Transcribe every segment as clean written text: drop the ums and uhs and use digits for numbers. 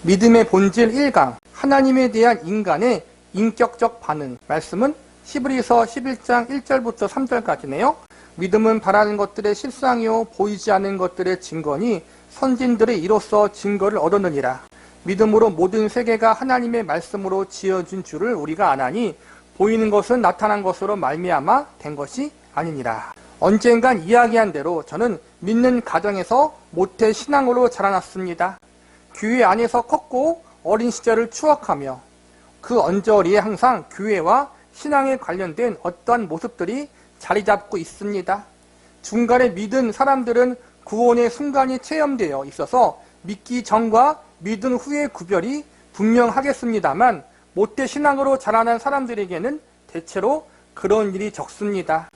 믿음의 본질 1강, 하나님에 대한 인간의 인격적 반응. 말씀은 히브리서 11장 1절부터 3절까지네요. 믿음은 바라는 것들의 실상이요 보이지 않는 것들의 증거니 선진들이 이로써 증거를 얻었느니라. 믿음으로 모든 세계가 하나님의 말씀으로 지어진 줄을 우리가 아나니 보이는 것은 나타난 것으로 말미암아 된 것이 아니니라. 언젠간 이야기한 대로 저는 믿는 가정에서 모태 신앙으로 자라났습니다. 교회 안에서 컸고 어린 시절을 추억하며 그 언저리에 항상 교회와 신앙에 관련된 어떠한 모습들이 자리 잡고 있습니다. 중간에 믿은 사람들은 구원의 순간이 체험되어 있어서 믿기 전과 믿은 후의 구별이 분명하겠습니다만 모태 신앙으로 자라난 사람들에게는 대체로 그런 일이 적습니다.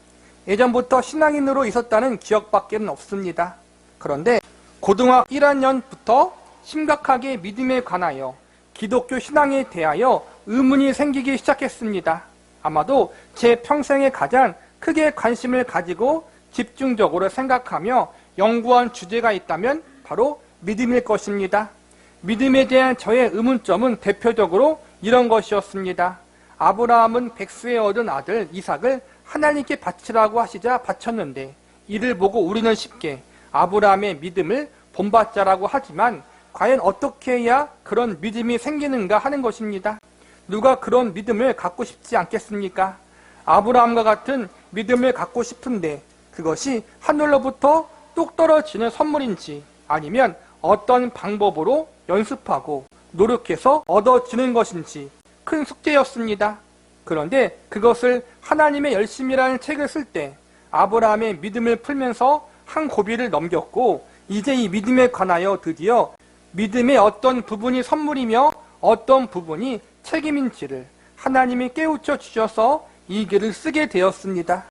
예전부터 신앙인으로 있었다는 기억밖에 없습니다. 그런데 고등학교 1학년부터 심각하게 믿음에 관하여 기독교 신앙에 대하여 의문이 생기기 시작했습니다. 아마도 제 평생에 가장 크게 관심을 가지고 집중적으로 생각하며 연구한 주제가 있다면 바로 믿음일 것입니다. 믿음에 대한 저의 의문점은 대표적으로 이런 것이었습니다. 아브라함은 백수에 얻은 아들 이삭을 하나님께 바치라고 하시자 바쳤는데 이를 보고 우리는 쉽게 아브라함의 믿음을 본받자라고 하지만 과연 어떻게 해야 그런 믿음이 생기는가 하는 것입니다. 누가 그런 믿음을 갖고 싶지 않겠습니까? 아브라함과 같은 믿음을 갖고 싶은데 그것이 하늘로부터 뚝 떨어지는 선물인지 아니면 어떤 방법으로 연습하고 노력해서 얻어지는 것인지 큰 숙제였습니다. 그런데 그것을 하나님의 열심이라는 책을 쓸 때 아브라함의 믿음을 풀면서 한 고비를 넘겼고 이제 이 믿음에 관하여 드디어 믿음의 어떤 부분이 선물이며 어떤 부분이 책임인지를 하나님이 깨우쳐 주셔서 이 글을 쓰게 되었습니다.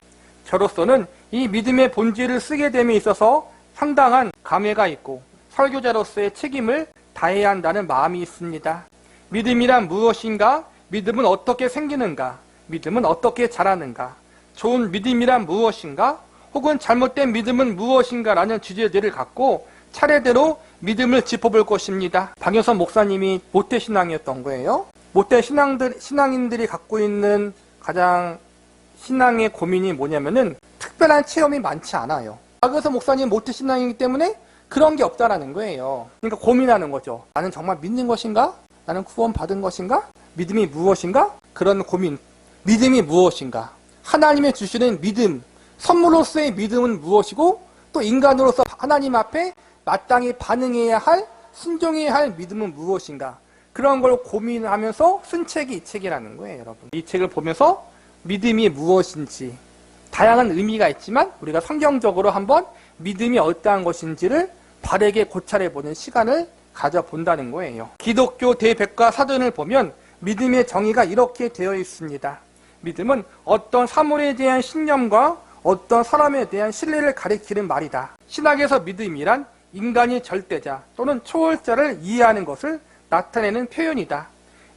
저로서는 이 믿음의 본질을 쓰게 됨에 있어서 상당한 감회가 있고 설교자로서의 책임을 다해야 한다는 마음이 있습니다. 믿음이란 무엇인가? 믿음은 어떻게 생기는가? 믿음은 어떻게 자라는가? 좋은 믿음이란 무엇인가? 혹은 잘못된 믿음은 무엇인가? 라는 주제들을 갖고 차례대로 믿음을 짚어볼 것입니다. 박영선 목사님이 모태신앙이었던 거예요. 모태신앙인들이 갖고 있는 가장 신앙의 고민이 뭐냐면은 특별한 체험이 많지 않아요. 박영선 목사님 모태신앙이기 때문에 그런 게 없다라는 거예요. 그러니까 고민하는 거죠. 나는 정말 믿는 것인가? 나는 구원받은 것인가? 믿음이 무엇인가? 그런 고민. 믿음이 무엇인가? 하나님의 주시는 믿음, 선물로서의 믿음은 무엇이고 또 인간으로서 하나님 앞에 마땅히 반응해야 할, 순종해야 할 믿음은 무엇인가? 그런 걸 고민하면서 쓴 책이 이 책이라는 거예요, 여러분. 이 책을 보면서 믿음이 무엇인지 다양한 의미가 있지만 우리가 성경적으로 한번 믿음이 어떠한 것인지를 바르게 고찰해보는 시간을 가져본다는 거예요. 기독교 대백과사전을 보면 믿음의 정의가 이렇게 되어 있습니다. 믿음은 어떤 사물에 대한 신념과 어떤 사람에 대한 신뢰를 가리키는 말이다. 신학에서 믿음이란 인간이 절대자 또는 초월자를 이해하는 것을 나타내는 표현이다.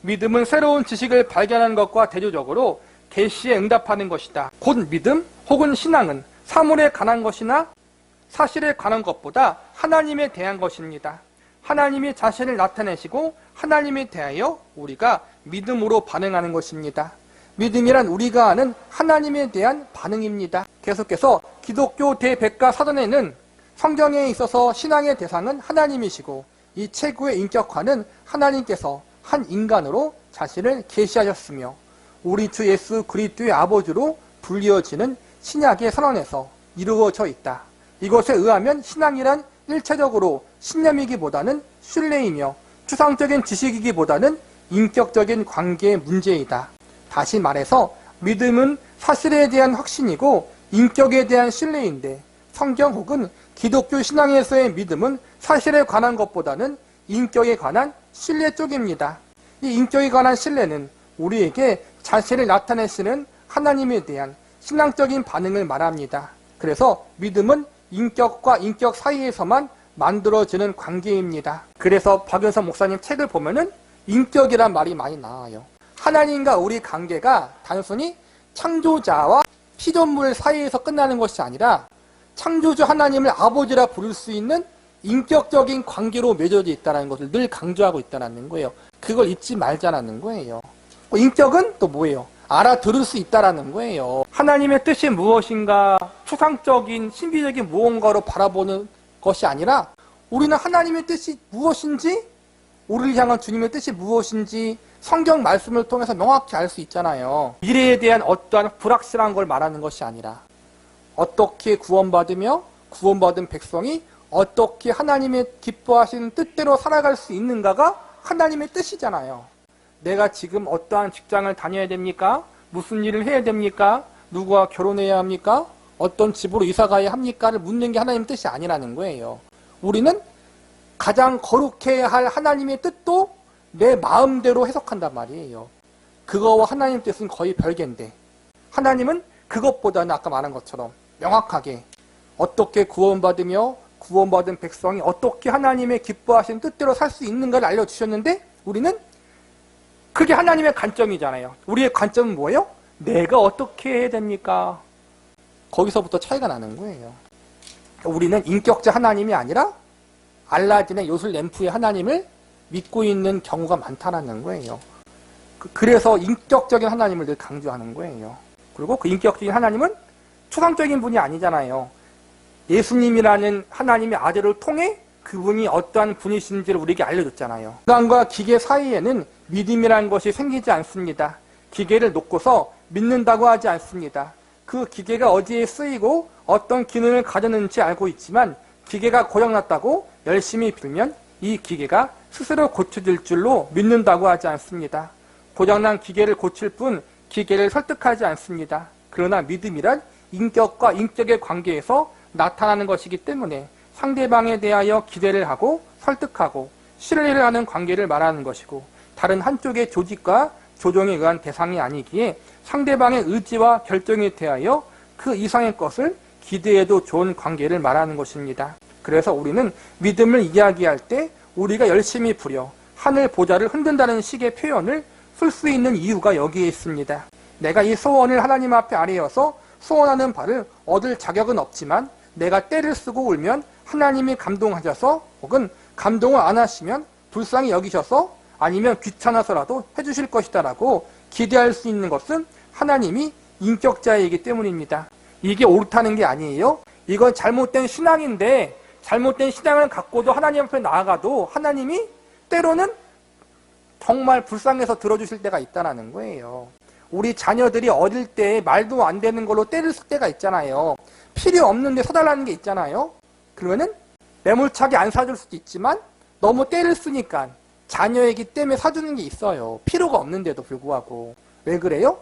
믿음은 새로운 지식을 발견하는 것과 대조적으로 계시에 응답하는 것이다. 곧 믿음 혹은 신앙은 사물에 관한 것이나 사실에 관한 것보다 하나님에 대한 것입니다. 하나님이 자신을 나타내시고 하나님에 대하여 우리가 믿음으로 반응하는 것입니다. 믿음이란 우리가 아는 하나님에 대한 반응입니다. 계속해서 기독교 대백과사전에는 성경에 있어서 신앙의 대상은 하나님이시고 이 최고의 인격화는 하나님께서 한 인간으로 자신을 계시하셨으며 우리 주 예수 그리스도의 아버지로 불리어지는 신약의 선언에서 이루어져 있다. 이것에 의하면 신앙이란 일체적으로 신념이기보다는 신뢰이며 추상적인 지식이기보다는 인격적인 관계의 문제이다. 다시 말해서 믿음은 사실에 대한 확신이고 인격에 대한 신뢰인데 성경 혹은 기독교 신앙에서의 믿음은 사실에 관한 것보다는 인격에 관한 신뢰 쪽입니다. 이 인격에 관한 신뢰는 우리에게 자신을 나타내시는 하나님에 대한 신앙적인 반응을 말합니다. 그래서 믿음은 인격과 인격 사이에서만 만들어지는 관계입니다. 그래서 박영선 목사님 책을 보면은 인격이란 말이 많이 나와요. 하나님과 우리 관계가 단순히 창조자와 피조물 사이에서 끝나는 것이 아니라 창조주 하나님을 아버지라 부를 수 있는 인격적인 관계로 맺어져 있다는 것을 늘 강조하고 있다는 거예요. 그걸 잊지 말자라는 거예요. 인격은 또 뭐예요? 알아들을 수 있다라는 거예요. 하나님의 뜻이 무엇인가, 추상적인 신비적인 무언가로 바라보는 것이 아니라 우리는 하나님의 뜻이 무엇인지, 우리를 향한 주님의 뜻이 무엇인지 성경 말씀을 통해서 명확히 알 수 있잖아요. 미래에 대한 어떠한 불확실한 걸 말하는 것이 아니라 어떻게 구원받으며 구원받은 백성이 어떻게 하나님의 기뻐하신 뜻대로 살아갈 수 있는가가 하나님의 뜻이잖아요. 내가 지금 어떠한 직장을 다녀야 됩니까? 무슨 일을 해야 됩니까? 누구와 결혼해야 합니까? 어떤 집으로 이사 가야 합니까?를 묻는 게 하나님의 뜻이 아니라는 거예요. 우리는 가장 거룩해야 할 하나님의 뜻도 내 마음대로 해석한단 말이에요. 그거와 하나님의 뜻은 거의 별개인데, 하나님은 그것보다는 아까 말한 것처럼 명확하게 어떻게 구원받으며 구원받은 백성이 어떻게 하나님의 기뻐하신 뜻대로 살 수 있는가를 알려주셨는데, 우리는 그게 하나님의 관점이잖아요. 우리의 관점은 뭐예요? 내가 어떻게 해야 됩니까? 거기서부터 차이가 나는 거예요. 우리는 인격자 하나님이 아니라 알라딘의 요술 램프의 하나님을 믿고 있는 경우가 많다는 거예요. 그래서 인격적인 하나님을 늘 강조하는 거예요. 그리고 그 인격적인 하나님은 추상적인 분이 아니잖아요. 예수님이라는 하나님의 아들을 통해 그분이 어떠한 분이신지를 우리에게 알려줬잖아요. 인간과 기계 사이에는 믿음이라는 것이 생기지 않습니다. 기계를 놓고서 믿는다고 하지 않습니다. 그 기계가 어디에 쓰이고 어떤 기능을 가졌는지 알고 있지만 기계가 고장났다고 열심히 빌면 이 기계가 스스로 고쳐질 줄로 믿는다고 하지 않습니다. 고장난 기계를 고칠 뿐 기계를 설득하지 않습니다. 그러나 믿음이란 인격과 인격의 관계에서 나타나는 것이기 때문에 상대방에 대하여 기대를 하고 설득하고 신뢰를 하는 관계를 말하는 것이고, 다른 한쪽의 조직과 조종에 의한 대상이 아니기에 상대방의 의지와 결정에 대하여 그 이상의 것을 기대해도 좋은 관계를 말하는 것입니다. 그래서 우리는 믿음을 이야기할 때 우리가 열심히 부려 하늘 보좌를 흔든다는 식의 표현을 쓸 수 있는 이유가 여기에 있습니다. 내가 이 소원을 하나님 앞에 아뢰어서 소원하는 바를 얻을 자격은 없지만 내가 떼를 쓰고 울면 하나님이 감동하셔서, 혹은 감동을 안 하시면 불쌍히 여기셔서, 아니면 귀찮아서라도 해주실 것이다 라고 기대할 수 있는 것은 하나님이 인격자이기 때문입니다. 이게 옳다는 게 아니에요. 이건 잘못된 신앙인데, 잘못된 신앙을 갖고도 하나님 앞에 나아가도 하나님이 때로는 정말 불쌍해서 들어주실 때가 있다는 거예요. 우리 자녀들이 어릴 때 말도 안 되는 걸로 때를 쓸 때가 있잖아요. 필요 없는데 사달라는 게 있잖아요. 그러면은 매몰차게 안 사줄 수도 있지만 너무 때를 쓰니까 자녀이기 때문에 사주는 게 있어요. 필요가 없는데도 불구하고. 왜 그래요?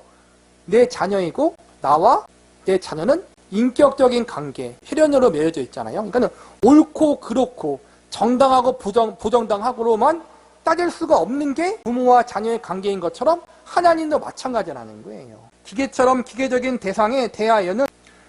내 자녀이고 나와 내 자녀는 인격적인 관계, 혈연으로 맺어져 있잖아요. 그러니까 옳고 그렇고 정당하고 부정당하고로만 따질 수가 없는 게 부모와 자녀의 관계인 것처럼 하나님도 마찬가지라는 거예요. 기계처럼 기계적인 대상에 대하여는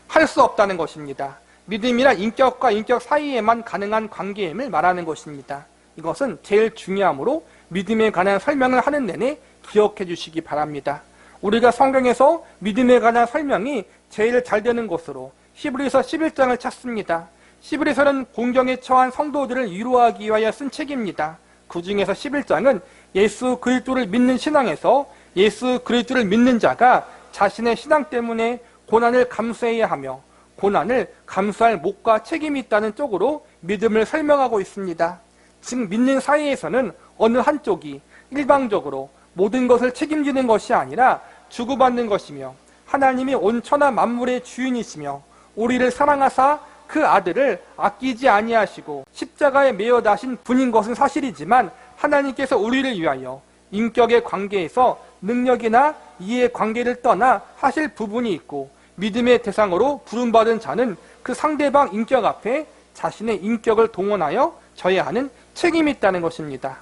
할 수 없다는 것입니다. 믿음이란 인격과 인격 사이에만 가능한 관계임을 말하는 것입니다. 이것은 제일 중요하므로 믿음에 관한 설명을 하는 내내 기억해 주시기 바랍니다. 우리가 성경에서 믿음에 관한 설명이 제일 잘 되는 것으로 히브리서 11장을 찾습니다. 히브리서는 공경에 처한 성도들을 위로하기 위하여 쓴 책입니다. 그 중에서 11장은 예수 그리스도를 믿는 신앙에서 예수 그리스도를 믿는 자가 자신의 신앙 때문에 고난을 감수해야 하며 고난을 감수할 몫과 책임이 있다는 쪽으로 믿음을 설명하고 있습니다. 즉 믿는 사이에서는 어느 한쪽이 일방적으로 모든 것을 책임지는 것이 아니라 주고받는 것이며, 하나님이 온 천하 만물의 주인이시며 우리를 사랑하사 그 아들을 아끼지 아니하시고 십자가에 매어 다신 분인 것은 사실이지만, 하나님께서 우리를 위하여 인격의 관계에서 능력이나 이해의 관계를 떠나 하실 부분이 있고, 믿음의 대상으로 부름받은 자는 그 상대방 인격 앞에 자신의 인격을 동원하여 져야 하는 책임이 있다는 것입니다.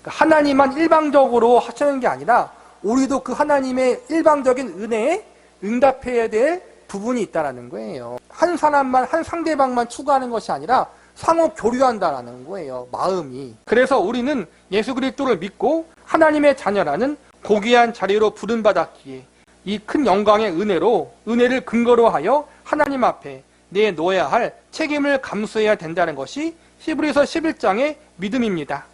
하나님만 일방적으로 하시는 게 아니라 우리도 그 하나님의 일방적인 은혜에 응답해야 될 부분이 있다는 거예요. 한 사람만, 한 상대방만 추구하는 것이 아니라 상호 교류한다는 거예요. 마음이. 그래서 우리는 예수 그리스도를 믿고 하나님의 자녀라는 고귀한 자리로 부름받았기에 이 큰 영광의 은혜를 근거로 하여 하나님 앞에 내놓아야 할 책임을 감수해야 된다는 것이 히브리서 11장의 믿음입니다.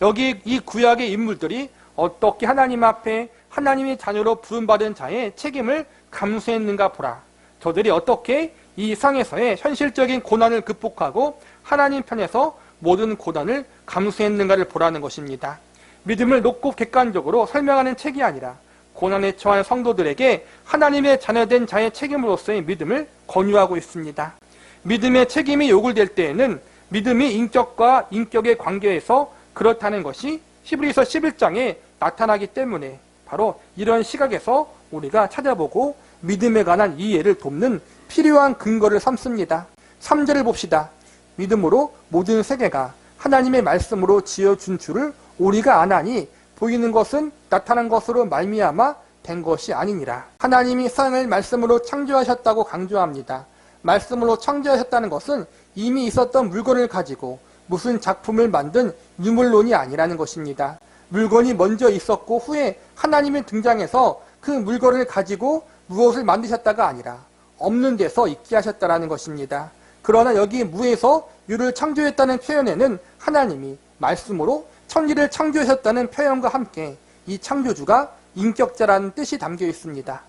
여기 이 구약의 인물들이 어떻게 하나님 앞에 하나님의 자녀로 부름받은 자의 책임을 감수했는가 보라. 저들이 어떻게 이 상에서의 현실적인 고난을 극복하고 하나님 편에서 모든 고난을 감수했는가를 보라는 것입니다. 믿음을 높고 객관적으로 설명하는 책이 아니라 고난에 처한 성도들에게 하나님의 자녀된 자의 책임으로서의 믿음을 권유하고 있습니다. 믿음의 책임이 요구될 때에는 믿음이 인격과 인격의 관계에서 그렇다는 것이 히브리서 11장에 나타나기 때문에 바로 이런 시각에서 우리가 찾아보고 믿음에 관한 이해를 돕는 필요한 근거를 삼습니다. 3절을 봅시다. 믿음으로 모든 세계가 하나님의 말씀으로 지어준 줄을 우리가 아나니 보이는 것은 나타난 것으로 말미암아 된 것이 아니니라. 하나님이 세상을 말씀으로 창조하셨다고 강조합니다. 말씀으로 창조하셨다는 것은 이미 있었던 물건을 가지고 무슨 작품을 만든 유물론이 아니라는 것입니다. 물건이 먼저 있었고 후에 하나님이 등장해서 그 물건을 가지고 무엇을 만드셨다가 아니라 없는 데서 있게 하셨다라는 것입니다. 그러나 여기 무에서 유를 창조했다는 표현에는 하나님이 말씀으로 천지를 창조하셨다는 표현과 함께 이 창조주가 인격자라는 뜻이 담겨 있습니다.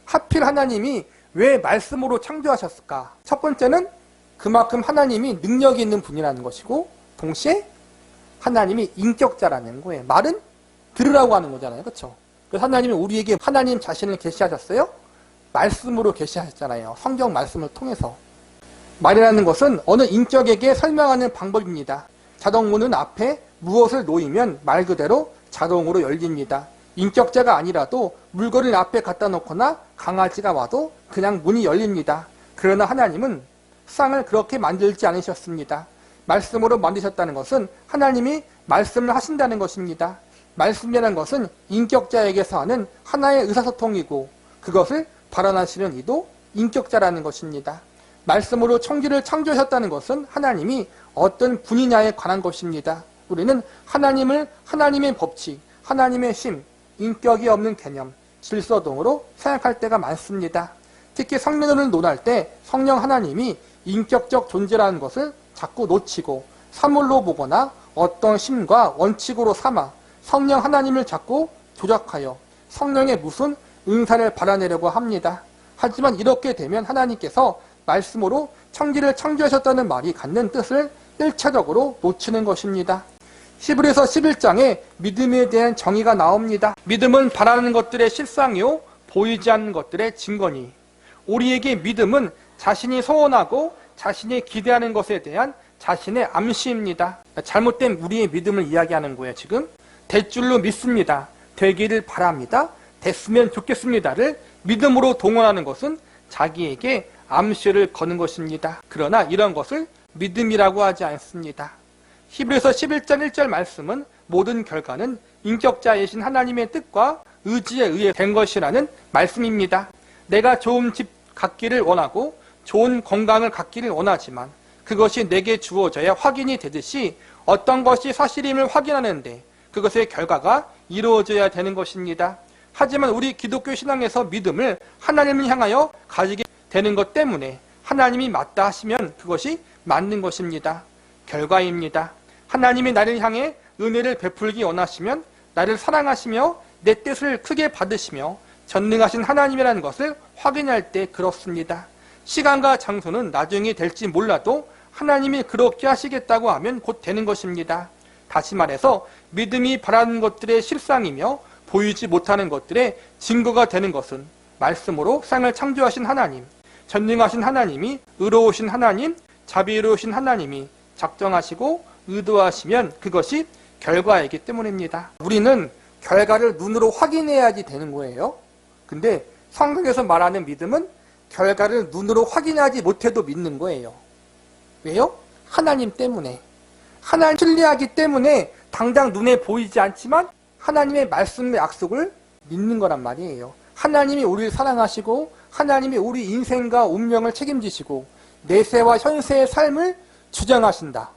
하필 하나님이 왜 말씀으로 창조하셨을까? 첫 번째는 그만큼 하나님이 능력이 있는 분이라는 것이고 동시에 하나님이 인격자라는 거예요. 말은 들으라고 하는 거잖아요. 그렇죠? 그래서 하나님이 우리에게 하나님 자신을 계시하셨어요? 말씀으로 계시하셨잖아요. 성경 말씀을 통해서. 말이라는 것은 어느 인격에게 설명하는 방법입니다. 자동문은 앞에 무엇을 놓이면 말 그대로 자동으로 열립니다. 인격자가 아니라도 물건을 앞에 갖다 놓거나 강아지가 와도 그냥 문이 열립니다. 그러나 하나님은 세상을 그렇게 만들지 않으셨습니다. 말씀으로 만드셨다는 것은 하나님이 말씀을 하신다는 것입니다. 말씀이라는 것은 인격자에게서 하는 하나의 의사소통이고 그것을 발언하시는 이도 인격자라는 것입니다. 말씀으로 천지를 창조하셨다는 것은 하나님이 어떤 분이냐에 관한 것입니다. 우리는 하나님을 하나님의 법칙, 하나님의 심, 인격이 없는 개념, 질서 등으로 생각할 때가 많습니다. 특히 성령을 논할 때 성령 하나님이 인격적 존재라는 것을 자꾸 놓치고 사물로 보거나 어떤 심과 원칙으로 삼아 성령 하나님을 자꾸 조작하여 성령의 무슨 은사를 발아내려고 합니다. 하지만 이렇게 되면 하나님께서 말씀으로 천지를 창조하셨다는 말이 갖는 뜻을 1차적으로 놓치는 것입니다. 히브리서 11장에 믿음에 대한 정의가 나옵니다. 믿음은 바라는 것들의 실상이요 보이지 않는 것들의 증거니. 우리에게 믿음은 자신이 소원하고 자신이 기대하는 것에 대한 자신의 암시입니다. 잘못된 우리의 믿음을 이야기하는 거예요. 지금 될 줄로 믿습니다. 되기를 바랍니다. 됐으면 좋겠습니다를 믿음으로 동원하는 것은 자기에게 암시를 거는 것입니다. 그러나 이런 것을 믿음이라고 하지 않습니다. 히브리서 11장 1절 말씀은 모든 결과는 인격자이신 하나님의 뜻과 의지에 의해 된 것이라는 말씀입니다. 내가 좋은 집 갖기를 원하고 좋은 건강을 갖기를 원하지만 그것이 내게 주어져야 확인이 되듯이 어떤 것이 사실임을 확인하는데 그것의 결과가 이루어져야 되는 것입니다. 하지만 우리 기독교 신앙에서 믿음을 하나님을 향하여 가지게 되는 것 때문에 하나님이 맞다 하시면 그것이 맞는 것입니다. 결과입니다. 하나님이 나를 향해 은혜를 베풀기 원하시면 나를 사랑하시며 내 뜻을 크게 받으시며 전능하신 하나님이라는 것을 확인할 때 그렇습니다. 시간과 장소는 나중에 될지 몰라도 하나님이 그렇게 하시겠다고 하면 곧 되는 것입니다. 다시 말해서 믿음이 바라는 것들의 실상이며 보이지 못하는 것들의 증거가 되는 것은 말씀으로 세상을 창조하신 하나님, 전능하신 하나님이 의로우신 하나님, 자비로우신 하나님이 작정하시고 의도하시면 그것이 결과이기 때문입니다. 우리는 결과를 눈으로 확인해야지 되는 거예요. 근데 성경에서 말하는 믿음은 결과를 눈으로 확인하지 못해도 믿는 거예요. 왜요? 하나님 때문에. 하나님 신뢰하기 때문에 당장 눈에 보이지 않지만 하나님의 말씀의 약속을 믿는 거란 말이에요. 하나님이 우리를 사랑하시고 하나님이 우리 인생과 운명을 책임지시고 내세와 현세의 삶을 주장하신다.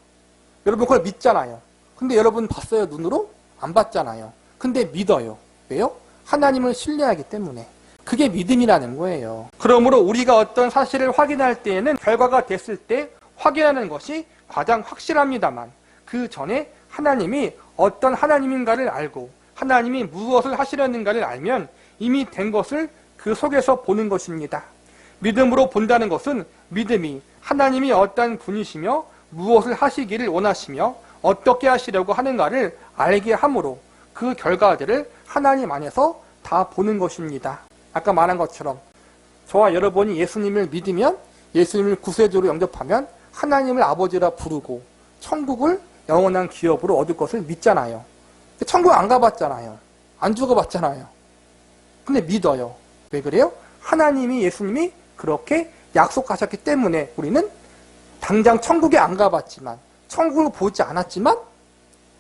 여러분 그걸 믿잖아요. 근데 여러분 봤어요? 눈으로? 안 봤잖아요. 근데 믿어요. 왜요? 하나님을 신뢰하기 때문에. 그게 믿음이라는 거예요. 그러므로 우리가 어떤 사실을 확인할 때에는 결과가 됐을 때 확인하는 것이 가장 확실합니다만 그 전에 하나님이 어떤 하나님인가를 알고 하나님이 무엇을 하시려는가를 알면 이미 된 것을 그 속에서 보는 것입니다. 믿음으로 본다는 것은 믿음이 하나님이 어떤 분이시며 무엇을 하시기를 원하시며 어떻게 하시려고 하는가를 알게 함으로 그 결과들을 하나님 안에서 다 보는 것입니다. 아까 말한 것처럼 저와 여러분이 예수님을 믿으면 예수님을 구세주로 영접하면 하나님을 아버지라 부르고 천국을 영원한 기업으로 얻을 것을 믿잖아요. 천국 안 가봤잖아요. 안 죽어봤잖아요. 근데 믿어요. 왜 그래요? 하나님이 예수님이 그렇게 약속하셨기 때문에 우리는 당장 천국에 안 가봤지만 천국을 보지 않았지만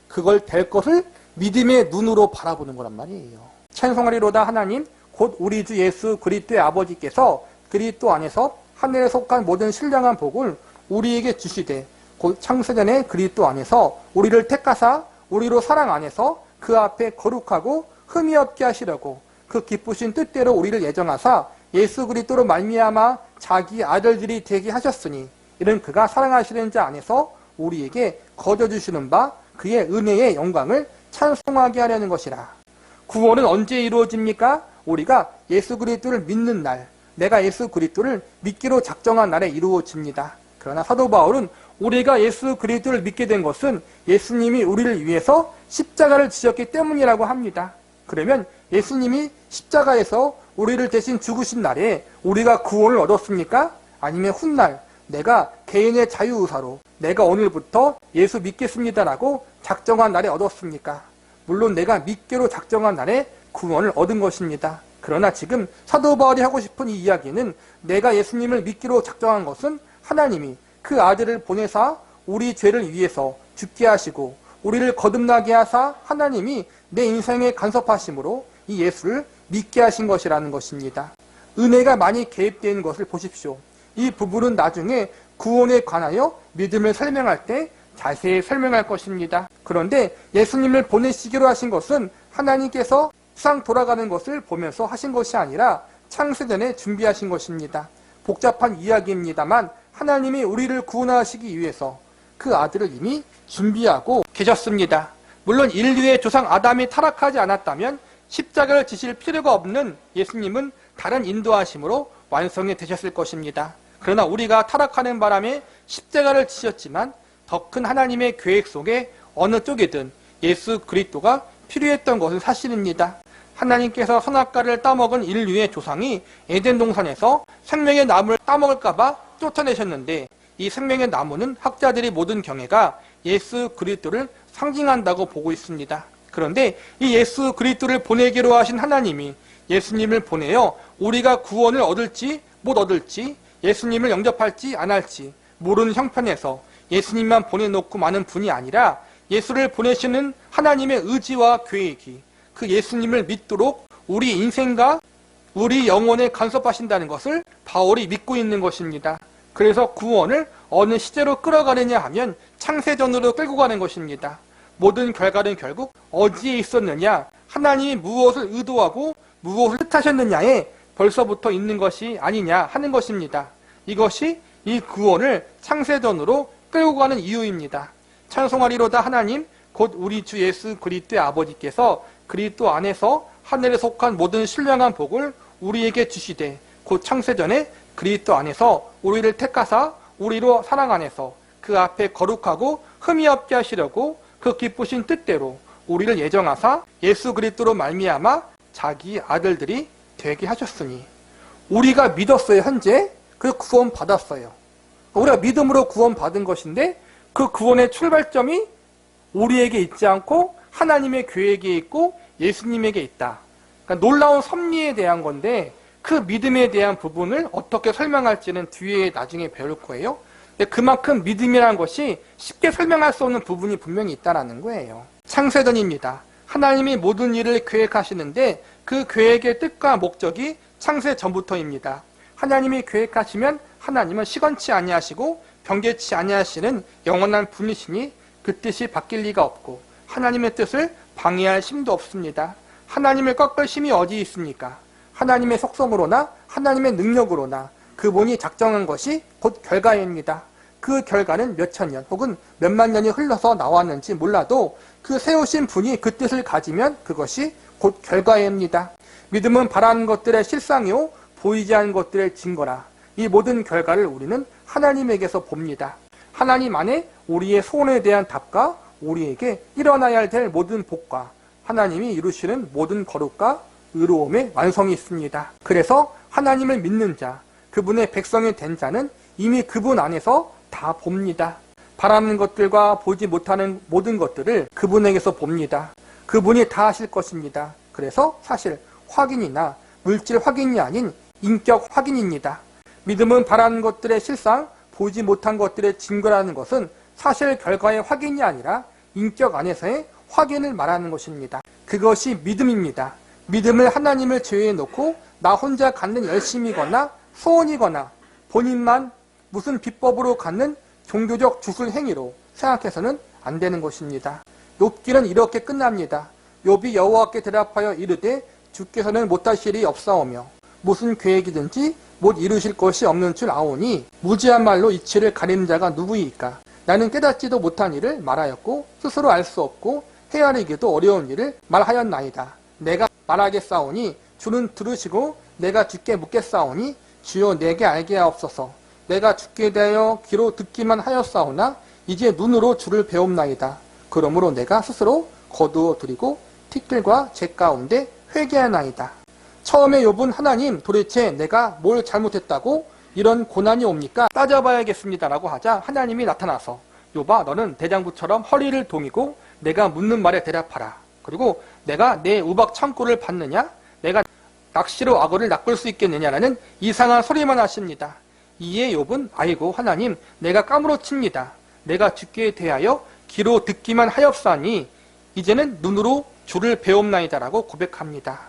그걸 될 것을 믿음의 눈으로 바라보는 거란 말이에요. 찬송하리로다 하나님 곧 우리 주 예수 그리스도의 아버지께서 그리스도 안에서 하늘에 속한 모든 신령한 복을 우리에게 주시되 곧 창세전에 그리스도 안에서 우리를 택하사 우리로 사랑 안에서 그 앞에 거룩하고 흠이 없게 하시려고 그 기쁘신 뜻대로 우리를 예정하사 예수 그리스도로 말미암아 자기 아들들이 되게 하셨으니 이는 그가 사랑하시는 자 안에서 우리에게 거저주시는 바 그의 은혜의 영광을 찬송하게 하려는 것이라. 구원은 언제 이루어집니까? 우리가 예수 그리스도를 믿는 날, 내가 예수 그리스도를 믿기로 작정한 날에 이루어집니다. 그러나 사도 바울은 우리가 예수 그리스도를 믿게 된 것은 예수님이 우리를 위해서 십자가를 지셨기 때문이라고 합니다. 그러면 예수님이 십자가에서 우리를 대신 죽으신 날에 우리가 구원을 얻었습니까? 아니면 훗날 내가 개인의 자유의사로 내가 오늘부터 예수 믿겠습니다라고 작정한 날에 얻었습니까? 물론 내가 믿기로 작정한 날에 구원을 얻은 것입니다. 그러나 지금 사도 바울이 하고 싶은 이 이야기는 내가 예수님을 믿기로 작정한 것은 하나님이 그 아들을 보내사 우리 죄를 위해서 죽게 하시고 우리를 거듭나게 하사 하나님이 내 인생에 간섭하심으로 이 예수를 믿게 하신 것이라는 것입니다. 은혜가 많이 개입되어 있는 것을 보십시오. 이 부분은 나중에 구원에 관하여 믿음을 설명할 때 자세히 설명할 것입니다. 그런데 예수님을 보내시기로 하신 것은 하나님께서 세상 돌아가는 것을 보면서 하신 것이 아니라 창세전에 준비하신 것입니다. 복잡한 이야기입니다만 하나님이 우리를 구원하시기 위해서 그 아들을 이미 준비하고 계셨습니다. 물론 인류의 조상 아담이 타락하지 않았다면 십자가를 지실 필요가 없는 예수님은 다른 인도하심으로 완성이 되셨을 것입니다. 그러나 우리가 타락하는 바람에 십자가를 지셨지만 더 큰 하나님의 계획 속에 어느 쪽이든 예수 그리스도가 필요했던 것은 사실입니다. 하나님께서 선악과를 따먹은 인류의 조상이 에덴 동산에서 생명의 나무를 따먹을까봐 쫓아내셨는데 이 생명의 나무는 학자들이 모든 경애가 예수 그리스도를 상징한다고 보고 있습니다. 그런데 이 예수 그리스도를 보내기로 하신 하나님이 예수님을 보내어 우리가 구원을 얻을지 못 얻을지 예수님을 영접할지 안 할지 모르는 형편에서 예수님만 보내놓고 마는 분이 아니라 예수를 보내시는 하나님의 의지와 계획이 그 예수님을 믿도록 우리 인생과 우리 영혼에 간섭하신다는 것을 바울이 믿고 있는 것입니다. 그래서 구원을 어느 시대로 끌어가느냐 하면 창세전으로 끌고 가는 것입니다. 모든 결과는 결국 어디에 있었느냐, 하나님이 무엇을 의도하고 무엇을 뜻하셨느냐에 벌써부터 있는 것이 아니냐 하는 것입니다. 이것이 이 구원을 창세전으로 끌고 가는 이유입니다. 찬송하리로다 하나님 곧 우리 주 예수 그리스도의 아버지께서 그리스도 안에서 하늘에 속한 모든 신령한 복을 우리에게 주시되 곧 창세전에 그리스도 안에서 우리를 택하사 우리로 사랑 안에서 그 앞에 거룩하고 흠이 없게 하시려고 그 기쁘신 뜻대로 우리를 예정하사 예수 그리스도로 말미암아 자기 아들들이 되게 하셨으니 우리가 믿었어요. 현재 그 구원 받았어요. 우리가 믿음으로 구원 받은 것인데 그 구원의 출발점이 우리에게 있지 않고 하나님의 계획에 있고 예수님에게 있다. 그러니까 놀라운 섭리에 대한 건데 그 믿음에 대한 부분을 어떻게 설명할지는 뒤에 나중에 배울 거예요. 근데 그만큼 믿음이라는 것이 쉽게 설명할 수 없는 부분이 분명히 있다는 거예요. 창세전입니다. 하나님이 모든 일을 계획하시는데 그 계획의 뜻과 목적이 창세 전부터입니다. 하나님이 계획하시면 하나님은 시건치 아니하시고 변개치 아니하시는 영원한 분이시니 그 뜻이 바뀔 리가 없고 하나님의 뜻을 방해할 힘도 없습니다. 하나님을 꺾을 힘이 어디 있습니까? 하나님의 속성으로나 하나님의 능력으로나 그분이 작정한 것이 곧 결과입니다. 그 결과는 몇천 년 혹은 몇만 년이 흘러서 나왔는지 몰라도 그 세우신 분이 그 뜻을 가지면 그것이 곧 결과입니다. 믿음은 바라는 것들의 실상이요 보이지 않는 것들의 증거라. 이 모든 결과를 우리는 하나님에게서 봅니다. 하나님 안에 우리의 소원에 대한 답과 우리에게 일어나야 될 모든 복과 하나님이 이루시는 모든 거룩과 의로움의 완성이 있습니다. 그래서 하나님을 믿는 자, 그분의 백성이 된 자는 이미 그분 안에서 다 봅니다. 바라는 것들과 보지 못하는 모든 것들을 그분에게서 봅니다. 그분이 다 하실 것입니다. 그래서 사실 확인이나 물질 확인이 아닌 인격 확인입니다. 믿음은 바라는 것들의 실상, 보지 못한 것들의 증거라는 것은 사실 결과의 확인이 아니라 인격 안에서의 확인을 말하는 것입니다. 그것이 믿음입니다. 믿음을 하나님을 제외해 놓고 나 혼자 갖는 열심이거나 소원이거나 본인만 무슨 비법으로 갖는 종교적 주술 행위로 생각해서는 안 되는 것입니다. 욥기는 이렇게 끝납니다. 욥이 여호와께 대답하여 이르되 주께서는 못하실 일이 없사오며 무슨 계획이든지 못 이루실 것이 없는 줄 아오니 무지한 말로 이치를 가리는 자가 누구이까? 나는 깨닫지도 못한 일을 말하였고 스스로 알 수 없고 헤아리기도 어려운 일을 말하였나이다. 내가 말하겠사오니 주는 들으시고 내가 주께 묻겠사오니 주여 내게 알게 하옵소서. 내가 주께 대하여 귀로 듣기만 하였사오나 이제 눈으로 주를 배움나이다. 그러므로 내가 스스로 거두어 드리고 티끌과 재 가운데 회개하나이다. 처음에 욥은 하나님 도대체 내가 뭘 잘못했다고 이런 고난이 옵니까? 따져봐야겠습니다 라고 하자 하나님이 나타나서 욥아 너는 대장부처럼 허리를 동이고 내가 묻는 말에 대답하라. 그리고 내가 내 우박 창고를 받느냐? 내가 낚시로 악어를 낚을 수 있겠느냐라는 이상한 소리만 하십니다. 이에 욥은 아이고 하나님 내가 까무러칩니다. 내가 주께 대하여 귀로 듣기만 하였사니 이제는 눈으로 주를 배움나이다라고 고백합니다.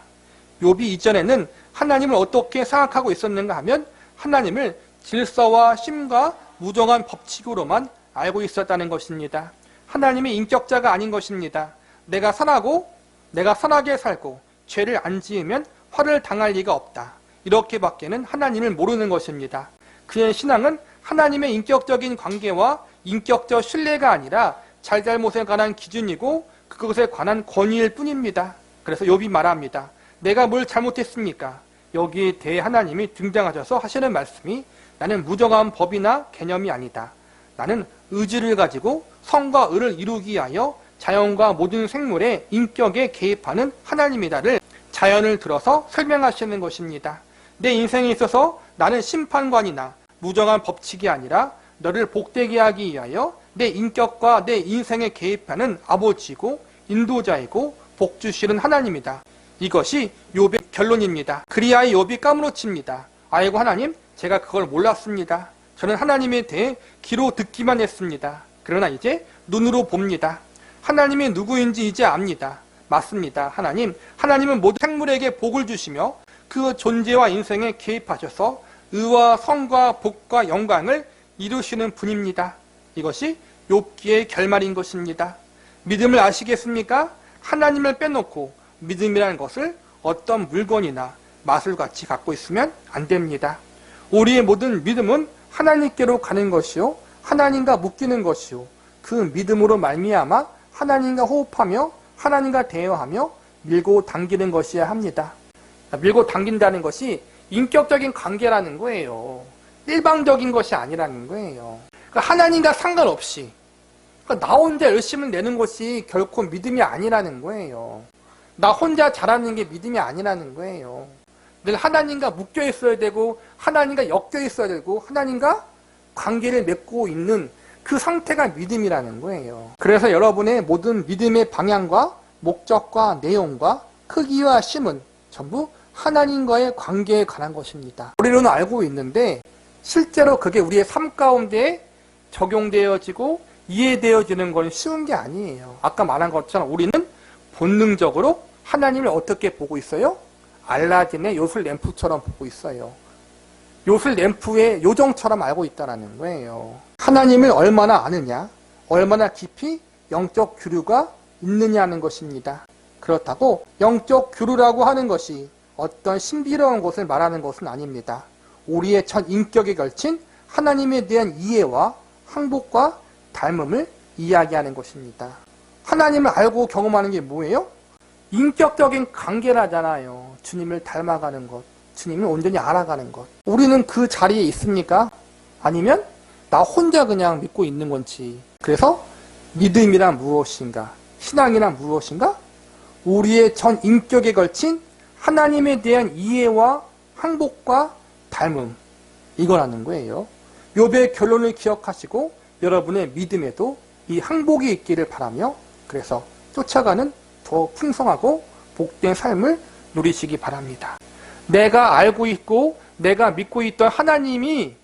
욥이 이전에는 하나님을 어떻게 생각하고 있었는가 하면 하나님을 질서와 심과 무정한 법칙으로만 알고 있었다는 것입니다. 하나님이 인격자가 아닌 것입니다. 내가 선하게 살고 죄를 안 지으면 화를 당할 리가 없다. 이렇게밖에는 하나님을 모르는 것입니다. 그의 신앙은 하나님의 인격적인 관계와 인격적 신뢰가 아니라 잘잘못에 관한 기준이고 그것에 관한 권위일 뿐입니다. 그래서 욥이 말합니다. 내가 뭘 잘못했습니까? 여기에 대해 하나님이 등장하셔서 하시는 말씀이 나는 무정한 법이나 개념이 아니다. 나는 의지를 가지고 성과 의를 이루기 위하여 자연과 모든 생물의 인격에 개입하는 하나님이다를 자연을 들어서 설명하시는 것입니다. 내 인생에 있어서 나는 심판관이나 무정한 법칙이 아니라 너를 복되게 하기 위하여 내 인격과 내 인생에 개입하는 아버지이고 인도자이고 복주시는 하나님이다. 이것이 욥의 결론입니다. 그리하여 욥이 까무러칩니다. 아이고 하나님 제가 그걸 몰랐습니다. 저는 하나님에 대해 귀로 듣기만 했습니다. 그러나 이제 눈으로 봅니다. 하나님이 누구인지 이제 압니다. 맞습니다. 하나님은 모든 생물에게 복을 주시며 그 존재와 인생에 개입하셔서 의와 성과 복과 영광을 이루시는 분입니다. 이것이 욥기의 결말인 것입니다. 믿음을 아시겠습니까? 하나님을 빼놓고 믿음이라는 것을 어떤 물건이나 마술같이 갖고 있으면 안 됩니다. 우리의 모든 믿음은 하나님께로 가는 것이요 하나님과 묶이는 것이요 그 믿음으로 말미암아 하나님과 호흡하며 하나님과 대화하며 밀고 당기는 것이어야 합니다. 밀고 당긴다는 것이 인격적인 관계라는 거예요. 일방적인 것이 아니라는 거예요. 그러니까 하나님과 상관없이 그러니까 나 혼자 열심을 내는 것이 결코 믿음이 아니라는 거예요. 나 혼자 잘하는 게 믿음이 아니라는 거예요. 늘 하나님과 묶여 있어야 되고 하나님과 엮여 있어야 되고 하나님과 관계를 맺고 있는 그 상태가 믿음이라는 거예요. 그래서 여러분의 모든 믿음의 방향과 목적과 내용과 크기와 심은 전부 하나님과의 관계에 관한 것입니다. 우리로는 알고 있는데 실제로 그게 우리의 삶 가운데 적용되어지고 이해되어지는 건 쉬운 게 아니에요. 아까 말한 것처럼 우리는 본능적으로 하나님을 어떻게 보고 있어요? 알라딘의 요술 램프처럼 보고 있어요. 요술 램프의 요정처럼 알고 있다는 거예요. 하나님을 얼마나 아느냐, 얼마나 깊이 영적 교류가 있느냐는 것입니다. 그렇다고 영적 교류라고 하는 것이 어떤 신비로운 것을 말하는 것은 아닙니다. 우리의 전 인격에 걸친 하나님에 대한 이해와 항복과 닮음을 이야기하는 것입니다. 하나님을 알고 경험하는 게 뭐예요? 인격적인 관계라잖아요. 주님을 닮아가는 것, 주님을 온전히 알아가는 것. 우리는 그 자리에 있습니까? 아니면 나 혼자 그냥 믿고 있는 건지. 그래서 믿음이란 무엇인가? 신앙이란 무엇인가? 우리의 전 인격에 걸친 하나님에 대한 이해와 항복과 닮음, 이거라는 거예요. 욥의 결론을 기억하시고 여러분의 믿음에도 이 항복이 있기를 바라며, 그래서 쫓아가는 더 풍성하고 복된 삶을 누리시기 바랍니다. 내가 알고 있고 내가 믿고 있던 하나님이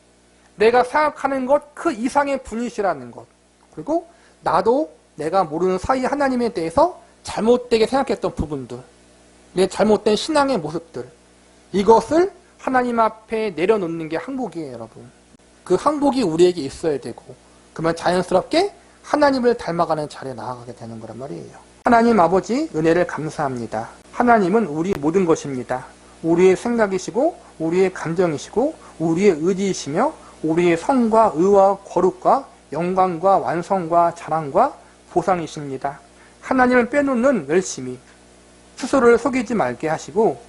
내가 생각하는 것 그 이상의 분이시라는 것, 그리고 나도 내가 모르는 사이 하나님에 대해서 잘못되게 생각했던 부분들, 내 잘못된 신앙의 모습들, 이것을 하나님 앞에 내려놓는 게 항복이에요, 여러분. 그 항복이 우리에게 있어야 되고, 그러면 자연스럽게 하나님을 닮아가는 자리에 나아가게 되는 거란 말이에요. 하나님 아버지 은혜를 감사합니다. 하나님은 우리 모든 것입니다. 우리의 생각이시고 우리의 감정이시고 우리의 의지이시며 우리의 성과 의와 거룩과 영광과 완성과 자랑과 보상이십니다. 하나님을 빼놓는 열심히 스스로를 속이지 말게 하시고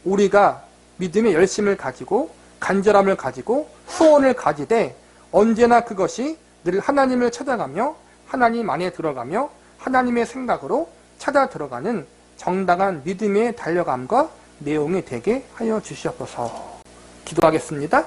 우리가 믿음의 열심을 가지고 간절함을 가지고 소원을 가지되 언제나 그것이 늘 하나님을 찾아가며 하나님 안에 들어가며 하나님의 생각으로 찾아 들어가는 정당한 믿음의 달려감과 내용이 되게 하여 주시옵소서. 기도하겠습니다.